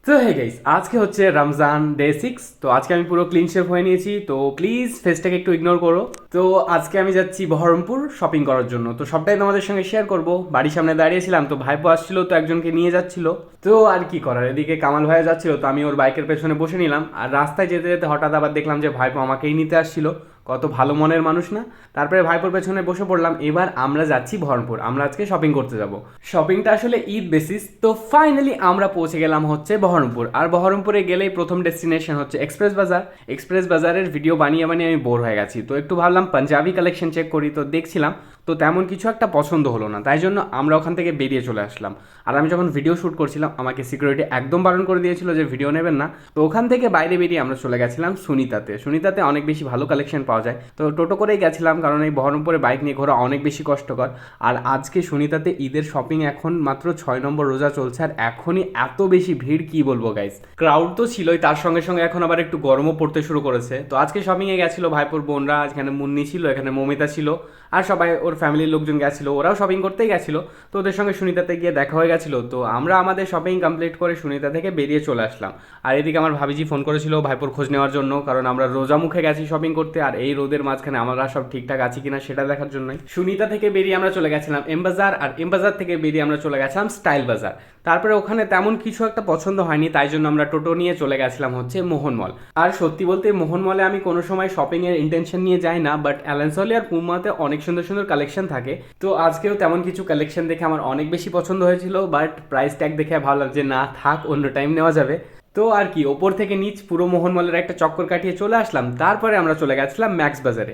তো hey guys, আজকে হচ্ছে রমজান ডে 6। তো আজকে আমি পুরো ক্লিন শেভ হয়ে নিয়েছি, তো প্লিজ ফেসটাকে একটু ইগনোর করো। তো আজকে আমি যাচ্ছি বহরমপুর শপিং করার জন্য, তো সবটাই তোমাদের সঙ্গে শেয়ার করব। বাড়ির সামনে দাঁড়িয়েছিলাম, তো ভাইপো আসছিল, তো একজনকে নিয়ে যাচ্ছিল। তো আর কি করার, এদিকে কামাল ভাইয়া যাচ্ছিল, তো আমি ওর বাইকের পেছনে বসে নিলাম। আর রাস্তায় যেতে যেতে হঠাৎ আবার দেখলাম যে ভাইপো আমাকেই নিতে আসছিল। কত ভালো মনের মানুষ না। তারপরে ভাইপোর পেছনে বসে পড়লাম। এবার আমরা যাচ্ছি বহরমপুর, আমরা আজকে শপিং করতে যাব। শপিংটা আসলে ঈদ বেসিস। তো ফাইনালি আমরা পৌঁছে গেলাম হচ্ছে বহরমপুর। আর বহরমপুরে গেলেই প্রথম ডেস্টিনেশন হচ্ছে এক্সপ্রেস বাজার। এক্সপ্রেস বাজারের ভিডিও বানিয়ে বানিয়ে আমি বোর হয়ে গেছি, তো একটু ভাবলাম পাঞ্জাবি কালেকশন চেক করি। তো দেখছিলাম, তো তেমন কিছু একটা পছন্দ হলো না, তাই জন্য আমরা ওখান থেকে বেরিয়ে চলে আসলাম। আর আমি যখন ভিডিও শ্যুট করছিলাম, আমাকে সিকিউরিটি একদম বারণ করে দিয়েছিল যে ভিডিও নেবেন না। তো ওখান থেকে বাইরে বেরিয়ে আমরা চলে গেছিলাম সুনিতাতে। সুনিতাতে অনেক বেশি ভালো কালেকশন পাওয়া যায়, তো টোটো করেই গেছিলাম, কারণ এই বহরমপুরে বাইক নিয়ে ঘোরা অনেক বেশি কষ্টকর। আর আজকে সুনিতাতে ঈদের শপিং এখন মাত্র 6 নম্বর রোজা চলছে, আর এখনই এত বেশি ভিড় কি বলবো গাইস। ক্রাউড তো ছিলই, তার সঙ্গে সঙ্গে এখন আবার একটু গরমও পড়তে শুরু করেছে। তো আজকে শপিংয়ে গেছিলো ভাইপোর বোনরা, এখানে মুন্নি ছিল, এখানে মমিতা ছিল, আর সবাই ওর ফ্যামিলির লোকজন গেছিলো, ওরাও শপিং করতেই গেছিলো। তো ওদের সঙ্গে সুনিতাতে গিয়ে দেখা হয়ে গেছিলো। তো আমরা আমাদের শপিং কমপ্লিট করে সুনিতা থেকে বেরিয়ে চলে আসলাম। আর এদিকে আমার ভাবিজি ফোন করেছিল ভাইপোর খোঁজ নেওয়ার জন্য, কারণ আমরা রোজা মুখে গেছি শপিং করতে, আর এই রোদের মাঝখানে আমরা সব ঠিকঠাক আছি কিনা সেটা দেখার জন্যই। সুনিতা থেকে বেরিয়ে আমরা চলে গেছিলাম এম বাজার, আর এম বাজার থেকে বেরিয়ে আমরা চলে গেছিলাম স্টাইল বাজার। তারপরে ওখানে তেমন কিছু একটা পছন্দ হয়নি, তাই জন্য আমরা টোটো নিয়ে চলে গেছিলাম হচ্ছে মোহন মল। আর সত্যি বলতে মোহন মলে আমি কোনো সময় শপিং এর ইন্টেনশন নিয়ে যাই না, বাট অ্যালেন্সলি আর পুমাতে অনেক সুন্দর সুন্দর কালেকশন থাকে। তো আজকেও তেমন কিছু কালেকশন দেখে আমার অনেক বেশি পছন্দ হয়েছিল, বাট প্রাইস ট্যাগ দেখে ভালো লাগছে, না থাক, অন্য টাইম নেওয়া যাবে। তো আর কি, ওপর থেকে নিচ পুরো মোহন মলের একটা চক্কর কাটিয়ে চলে আসলাম। তারপরে আমরা চলে গেছিলাম ম্যাক্স বাজারে।